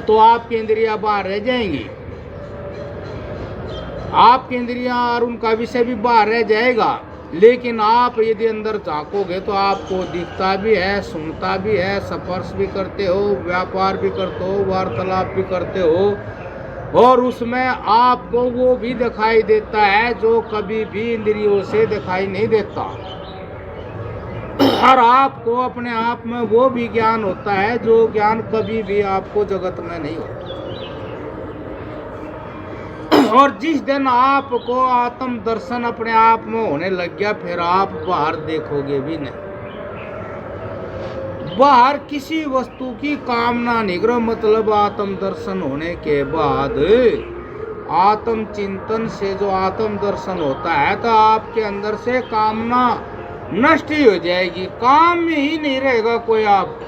तो आपकी इंद्रियां बाहर रह जाएंगी, आपकी इंद्रियां और उनका विषय भी बाहर रह जाएगा। लेकिन आप यदि अंदर झांकोगे तो आपको दिखता भी है, सुनता भी है, स्पर्श भी करते हो, व्यापार भी करते हो, वार्तालाप भी करते हो, और उसमें आपको वो भी दिखाई देता है जो कभी भी इंद्रियों से दिखाई नहीं देता। और आपको अपने आप में वो भी ज्ञान होता है जो ज्ञान कभी भी आपको जगत में नहीं होता। और जिस दिन आपको आत्म दर्शन अपने आप में होने लग गया, फिर आप बाहर देखोगे भी नहीं, बाहर किसी वस्तु की कामना नहीं करो। मतलब आत्म दर्शन होने के बाद आत्म चिंतन से जो आत्म दर्शन होता है तो आपके अंदर से कामना नष्ट ही हो जाएगी, काम ही नहीं रहेगा कोई। आप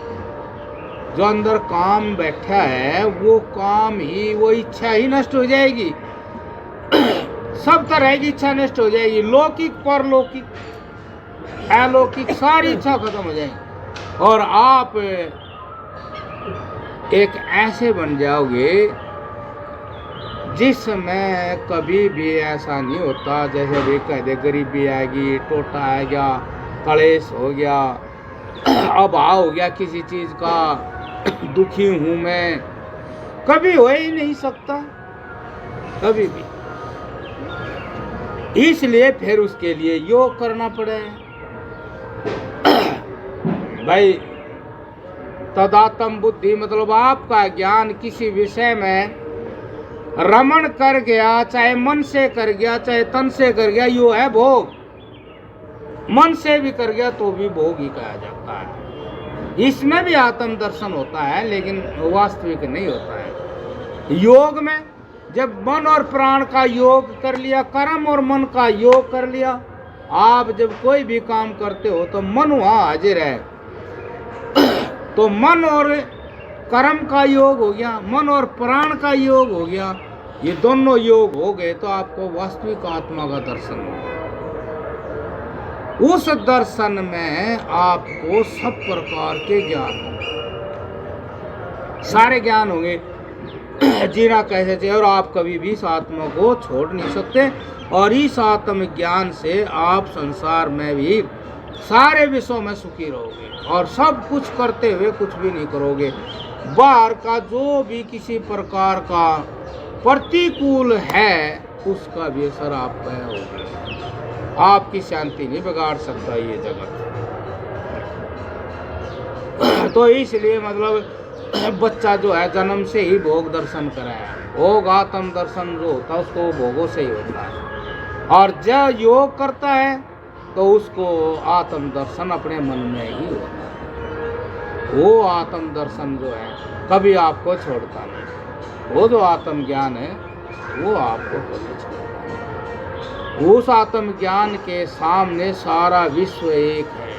जो अंदर काम बैठा है वो काम ही, वो इच्छा ही नष्ट हो जाएगी, सब तरह की इच्छा नष्ट हो जाएगी, लौकिक परलौकिक अलौकिक सारी इच्छा खत्म हो जाएगी, और आप एक ऐसे बन जाओगे जिसमें कभी भी ऐसा नहीं होता जैसे भी कह दे गरीबी आएगी, टोटा आ गया, कलेश हो गया, अभाव हो गया किसी चीज का, दुखी हूं मैं, कभी हो ही नहीं सकता कभी भी। इसलिए फिर उसके लिए योग करना पड़े भाई। तदात्म बुद्धि मतलब आपका ज्ञान किसी विषय में रमण कर गया, चाहे मन से कर गया, चाहे तन से कर गया, यो है भोग। मन से भी कर गया तो भी भोग ही कहा जाता है। इसमें भी आत्म दर्शन होता है लेकिन वास्तविक नहीं होता है। योग में जब मन और प्राण का योग कर लिया, कर्म और मन का योग कर लिया, आप जब कोई भी काम करते हो तो मन वहां हाजिर है, तो मन और कर्म का योग हो गया, मन और प्राण का योग हो गया, ये दोनों योग हो गए तो आपको वास्तविक आत्मा का दर्शन होगा। उस दर्शन में आपको सब प्रकार के ज्ञान होंगे, सारे ज्ञान होंगे, जीना कैसे चाहिए, और आप कभी भी इस आत्मा को छोड़ नहीं सकते। और इस आत्म ज्ञान से आप संसार में भी सारे विश्व में सुखी रहोगे और सब कुछ करते हुए कुछ भी नहीं करोगे। बाहर का जो भी किसी प्रकार का प्रतिकूल है उसका भी असर आप पे होगा। आपकी शांति नहीं बिगाड़ सकता ये जगत। तो इसलिए मतलब बच्चा जो है जन्म से ही भोग दर्शन कराया। भोग आत्म दर्शन जो होता है उसको भोगों से ही होता है। और जब योग करता है तो उसको आत्म दर्शन अपने मन में ही होता है। वो आत्म दर्शन जो है कभी आपको छोड़ता नहीं। वो जो आत्म ज्ञान है वो आपको कभी छोड़ता नहीं। उस आत्म ज्ञान के सामने सारा विश्व एक है।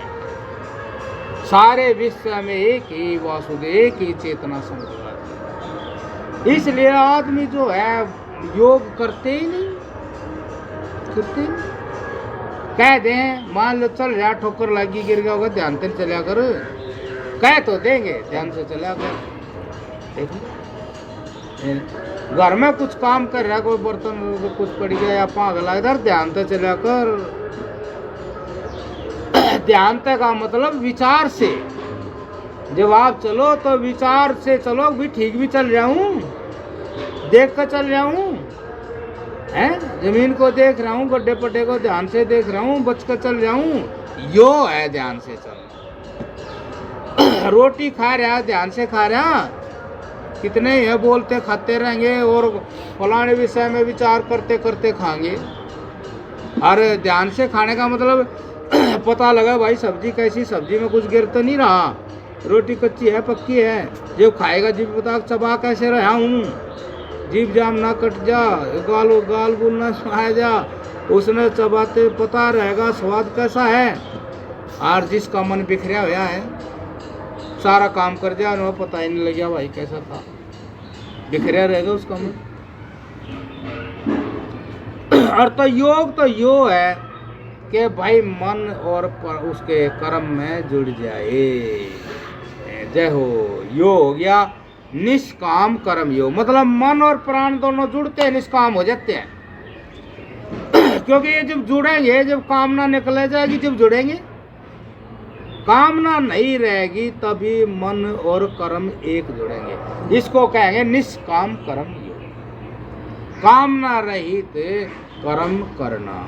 सारे विश्व में एक ही वासुदेव, एक ही चेतना संग्रह। इसलिए आदमी जो है योग करते ही नहीं। कह दें मान लो चल जा, ठोकर लगी गिर गया होगा, ध्यान से चला कर। कह तो देंगे ध्यान से चला कर। देखो घर में कुछ काम कर रहा है, कोई बर्तन कुछ पड़ गया या पागल इधर, ध्यान से चला कर। ध्यान का मतलब विचार से। जब आप चलो तो विचार से चलो भी, ठीक भी चल रहा हूँ, देख कर चल रहा हूँ, हैं जमीन को देख रहा हूँ, गड्ढे पड्डे को ध्यान से देख रहा हूँ, बच कर चल रहा हूँ। यो है ध्यान से चलना। रोटी खा रहा ध्यान से खा रहा। कितने है बोलते खाते रहेंगे और फलाने विषय में विचार करते करते खाएंगे। और ध्यान से खाने का मतलब पता लगा भाई सब्जी कैसी, सब्जी में कुछ गिर तो नहीं रहा, रोटी कच्ची है पक्की है। जब खाएगा जीभ बता चबा कैसे रहा हूँ, जीभ जाम ना कट जा, गाल गुल ना सुनाया जा, उसने चबाते पता रहेगा स्वाद कैसा है। और जिसका मन बिखरा हुआ है सारा काम कर जाए वो पता ही नहीं लगा भाई कैसा था, बिखरा रहेगा उसका मन। और तो योग है कि भाई मन और उसके कर्म में जुड़ जाए। जय हो। योग हो गया निष्काम कर्म योग, मतलब मन और प्राण दोनों जुड़ते हैं, निष्काम हो जाते हैं। क्योंकि ये जब जुड़ेंगे, जब कामना निकले जाएगी, जब जुड़ेंगे, कामना नहीं रहेगी तभी मन और कर्म एक जुड़ेंगे। इसको कहेंगे निष्काम कर्म योग। कामना रहित कर्म करना।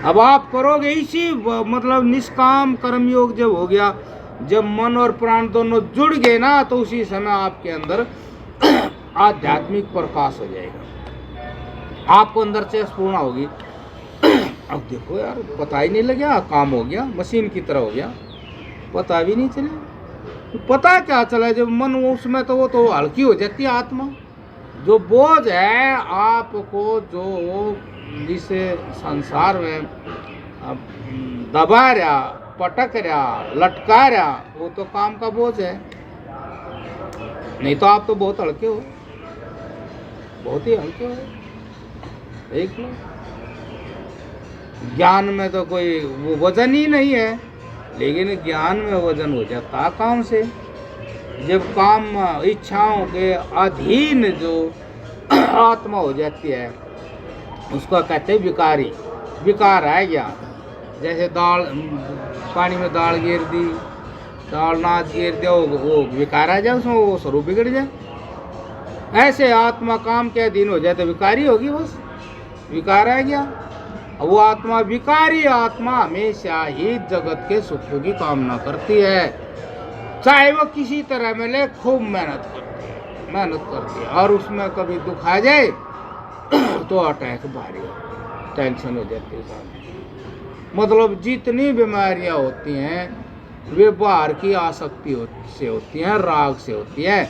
अब आप करोगे इसी मतलब निष्काम कर्म योग जब हो गया, जब मन और प्राण दोनों जुड़ गए ना, तो उसी समय आपके अंदर आध्यात्मिक प्रकाश हो जाएगा। आपको अंदर से स्फूर्णा होगी। अब देखो यार पता ही नहीं लगा, काम हो गया, मशीन की तरह हो गया, पता भी नहीं चला। पता क्या चला जब मन उसमें, तो वो तो हल्की हो जाती है आत्मा। जो बोझ है आपको, जो जिसे संसार में दबा रहा, पटक रहा, लटका रहा, वो तो काम का बोझ है। नहीं तो आप तो बहुत हल्के हो, बहुत ही हल्के हो। देख लो ज्ञान में तो कोई वो वजन ही नहीं है, लेकिन ज्ञान में वजन हो जाता काम से। जब काम इच्छाओं के अधीन जो आत्मा हो जाती है उसको कहते हैं विकारी। विकार है ज्ञान। जैसे दाल, पानी में दाल गिर दी, दाल नाच गिर दिया, वो विकार आ जाए, उसमें वो स्वरूप बिगड़ जाए। ऐसे आत्मा काम के अधीन हो जाए तो विकारी होगी, बस विकार आ गया। वो आत्मा, विकारी आत्मा हमेशा ही जगत के सुखों की कामना करती है, चाहे वो किसी तरह में ले, खूब मेहनत करती है। और उसमें कभी दुख आ जाए तो अटैक भारी, टेंशन हो जाती है। मतलब जितनी बीमारियां होती हैं वे बाहर की आसक्ति से होती हैं, राग से होती है।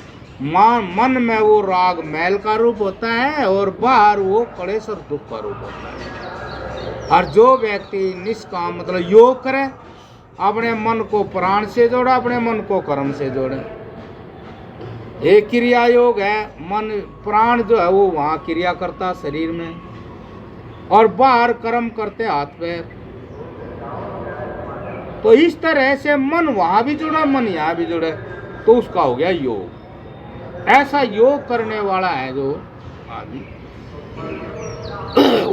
मन में वो राग मैल का रूप होता है और बाहर वो क्लेश और दुख का रूप होता है। और जो व्यक्ति निष्काम मतलब योग करे, अपने मन को प्राण से जोड़े, अपने मन को कर्म से जोड़े। एक क्रिया योग है, मन प्राण जो है वो वहाँ क्रिया करता शरीर में, और बाहर कर्म करते हाथ पैर। तो इस तरह से मन वहाँ भी जुड़ा, मन यहाँ भी जुड़े, तो उसका हो गया योग। ऐसा योग करने वाला है जो आदमी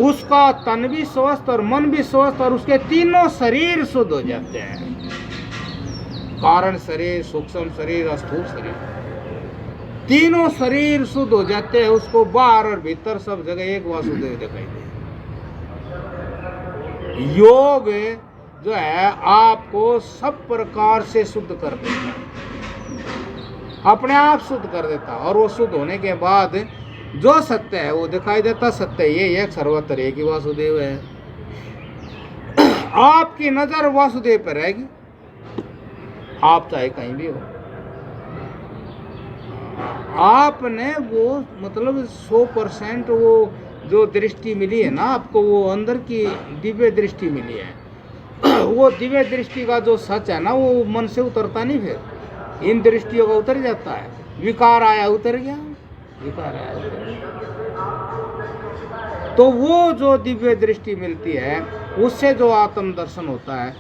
उसका तन भी स्वस्थ और मन भी स्वस्थ और उसके तीनों शरीर शुद्ध हो जाते हैं। कारण शरीर, सूक्ष्म शरीर और स्थूल शरीर, तीनों शरीर शुद्ध हो जाते हैं। उसको बाहर और भीतर सब जगह एक वासुदेव दिखाई दे। योग जो है आपको सब प्रकार से शुद्ध कर देता है, अपने आप शुद्ध कर देता है। और वो शुद्ध होने के बाद जो सत्य है वो दिखाई देता। सत्य ये एक सर्वत्र एक ही वासुदेव है। आपकी नजर वासुदेव पर रहेगी, आप चाहे कहीं भी हो। आपने वो मतलब 100% वो जो दृष्टि मिली है ना आपको, वो अंदर की दिव्य दृष्टि मिली है। वो दिव्य दृष्टि का जो सच है ना वो मन से उतरता नहीं, फिर इन दृष्टियों का उतर जाता है। विकार आया उतर गया, विकार आया उतर गया। तो वो जो दिव्य दृष्टि मिलती है उससे जो आत्म दर्शन होता है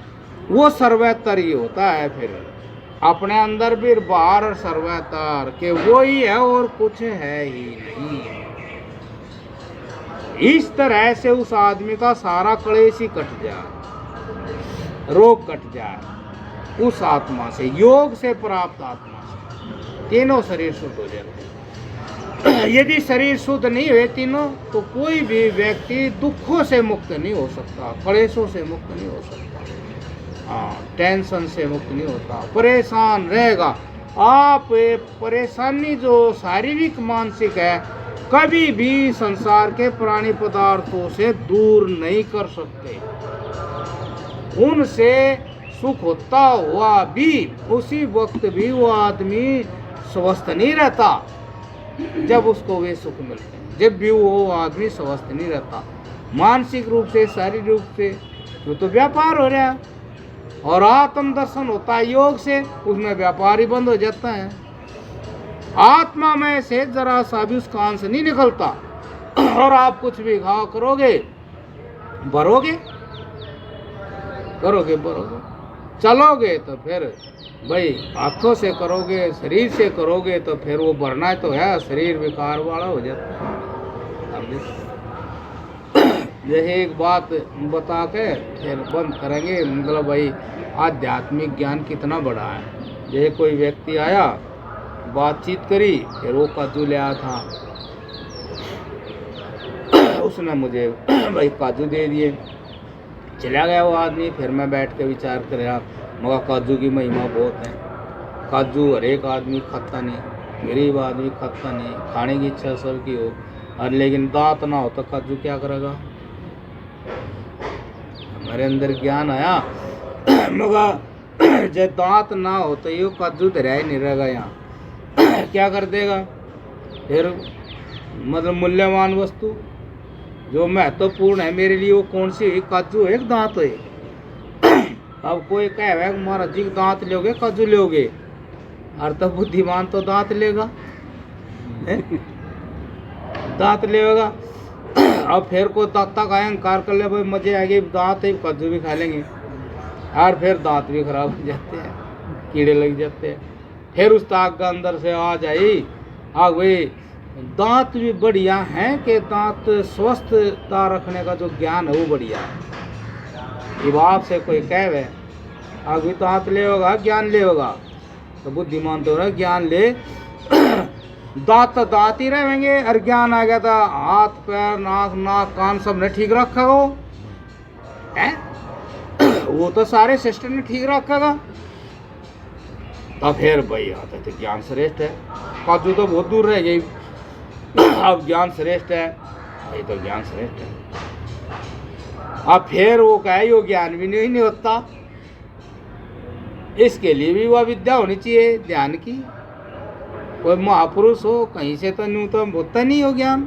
वो सर्वतर ही होता है। फिर अपने अंदर भी बाहर और सर्वतर के वो ही है और कुछ है ही नहीं। इस तरह से उस आदमी का सारा क्लेश ही कट जाए, रोग कट जाए उस आत्मा से, योग से प्राप्त आत्मा से। तीनों शरीर शुद्ध हो जाते हैं। यदि शरीर शुद्ध नहीं हुए तीनों तो कोई भी व्यक्ति दुखों से मुक्त नहीं हो सकता, क्लेशों से मुक्त नहीं हो सकता, टेंशन से मुक्त नहीं होता, परेशान रहेगा। आप परेशानी जो शारीरिक मानसिक है कभी भी संसार के प्राणी पदार्थों से दूर नहीं कर सकते। उनसे सुख होता हुआ भी उसी वक्त भी वो आदमी स्वस्थ नहीं रहता जब उसको वे सुख मिलते हैं। जब भी वो आदमी स्वस्थ नहीं रहता मानसिक रूप से, शारीरिक रूप से, तो व्यापार हो रहा है। और आत्म दर्शन होता है योग से, उसमें व्यापार ही बंद हो जाता है। आत्मा में से जरा सा भी उसका अंश नहीं निकलता। और आप कुछ भी घाव करोगे, भरोगे, करोगे, भरोगे, चलोगे तो फिर भाई हाथों से करोगे, शरीर से करोगे तो फिर वो भरना तो है, शरीर विकार वाला हो जाता है। यही एक बात बता के फिर बंद करेंगे। मतलब भाई आध्यात्मिक ज्ञान कितना बड़ा है। यही कोई व्यक्ति आया, बातचीत करी, फिर वो काजू ले आया था, उसने मुझे भाई काजू दे दिए, चला गया वो आदमी। फिर मैं बैठ के विचार कर रहा, मगर काजू की महिमा बहुत है। काजू हर एक आदमी खाता नहीं, गरीब आदमी खाता नहीं, खाने की इच्छा सबकी हो, और लेकिन दांत ना हो तो काजू क्या करेगा। हमारे अंदर ज्ञान आया मगर जब दांत ना हो तो ये काजू धरा ही नहीं रहेगा यहाँ, क्या कर देगा। फिर मतलब मूल्यवान वस्तु जो महत्वपूर्ण है मेरे लिए वो कौन सी है, काजू एक दांत है। अब कोई कहे महाराज जी दांत लोगे काजू लोगे, और तो बुद्धिमान तो दांत लेगा, दांत लेगा। अब फिर कोई दांता का अहंकार कर ले, भाई मजे आएंगे, दांत है काजू भी खा लेंगे, और फिर दांत भी खराब हो जाते हैं, कीड़े लग जाते हैं। फिर उस ताक का अंदर से आ जाई आग, भाई दांत भी बढ़िया हैं कि दांत स्वस्थता रखने का जो ज्ञान है वो बढ़िया है। जब आपसे कोई कहे आगे दांत ले होगा, ज्ञान ले होगा, तो बुद्धिमान तो रहा ज्ञान ले। दांत तो दांत ही रहेंगे, और ज्ञान आ गया था हाथ पैर नाक कान सब ने ठीक रखा हो है? वो तो सारे सिस्टम ने ठीक रखेगा। तो फिर भाई आता तो ज्ञान श्रेष्ठ है, काजू तो बहुत दूर रह गई, अब ज्ञान श्रेष्ठ है, ये तो ज्ञान श्रेष्ठ है। अब फिर वो कहे यो ज्ञान भी नहीं होता, इसके लिए भी वह विद्या होनी चाहिए ध्यान की। कोई महापुरुष हो कहीं से तो न्यूनतम होता नहीं हो ज्ञान।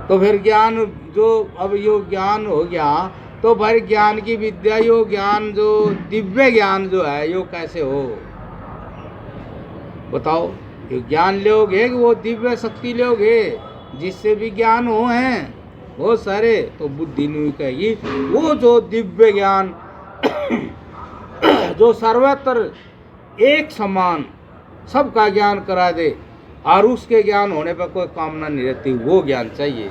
तो फिर ज्ञान जो अब यो ज्ञान हो गया तो भाई ज्ञान की विद्या, यो ज्ञान जो दिव्य ज्ञान जो है यो कैसे हो बताओ। ये ज्ञान लोगे कि वो दिव्य शक्ति लोगे जिससे भी ज्ञान हो हैं बहुत सारे, तो बुद्धि नहीं कहेगी वो जो दिव्य ज्ञान जो सर्वत्र एक समान सबका ज्ञान करा दे, और उसके ज्ञान होने पर कोई कामना नहीं रहती, वो ज्ञान चाहिए।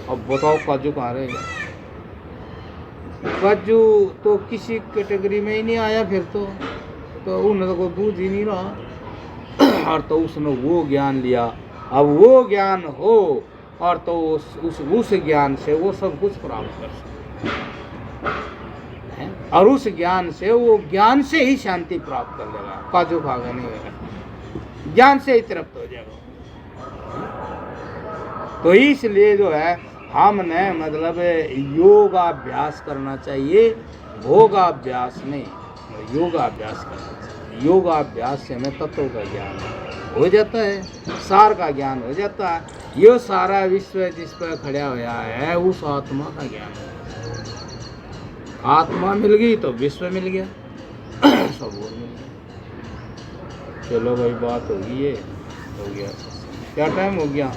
अब बताओ काजू कहाँ रहेगा? काजू तो किसी कैटेगरी में ही नहीं आया फिर तो उन्हें तो कोई बूझ ही नहीं रहा। और तो उसने वो ज्ञान लिया, अब वो ज्ञान हो और तो उस ज्ञान से वो सब कुछ प्राप्त कर सकते हैं। और उस ज्ञान से वो ज्ञान से ही शांति प्राप्त कर लेगा, काजू खागा नहीं होगा, ज्ञान से ही तृप्त हो जाएगा। तो इसलिए जो है हमने मतलब योगाभ्यास करना चाहिए, भोगाभ्यास नहीं, योगाभ्यास करना चाहिए। योगाभ्यास से हमें तत्व का ज्ञान हो जाता है, सार का ज्ञान हो जाता है। ये सारा विश्व जिस पर खड़ा हुआ है उस आत्मा का ज्ञान है। आत्मा मिल गई तो विश्व मिल गया, सब वो मिल गया। चलो भाई बात हो गई है, हो गया। क्या टाइम हो गया?